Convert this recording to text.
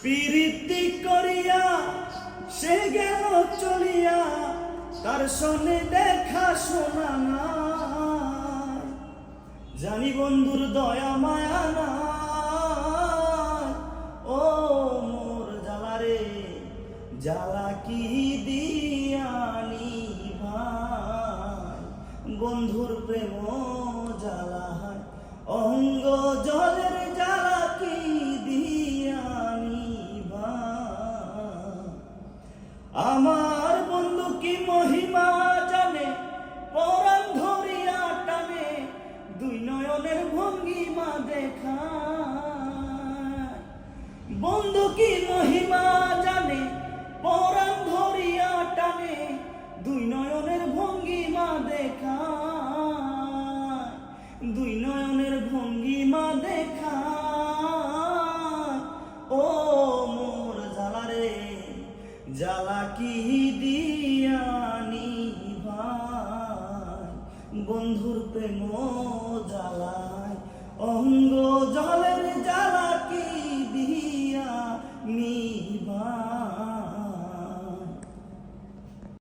প্রীতি করিয়া সে গেল চলিয়া, তার সনে দেখা শোনা না। জানি বন্ধুর দয়া মায়া না, ও মোর জ্বালা রে জ্বালা কি দিয়ানি ভাই, বন্ধুর প্রেম জ্বালা অঙ্গ জলের জ্বালা কি দিয়ানি ভাই। আমার বন্ধু কি মহিমা জানে, পরাণ ধরিয়া টানে, দুই নয়নের ভঙ্গিমা দেখায়। বন্ধু কি মহিমা জানে, পরাণ ধরিয়া টানে, দুই নয়নের ভঙ্গিমা দেখায়, দুই নয়নের ভঙ্গিমা দেখায়। ও মোর জ্বালা রে জ্বালা কি দিয়ানি ভাই, বন্ধুর প্রেম জ্বালায় অঙ্গ জলের জ্বালা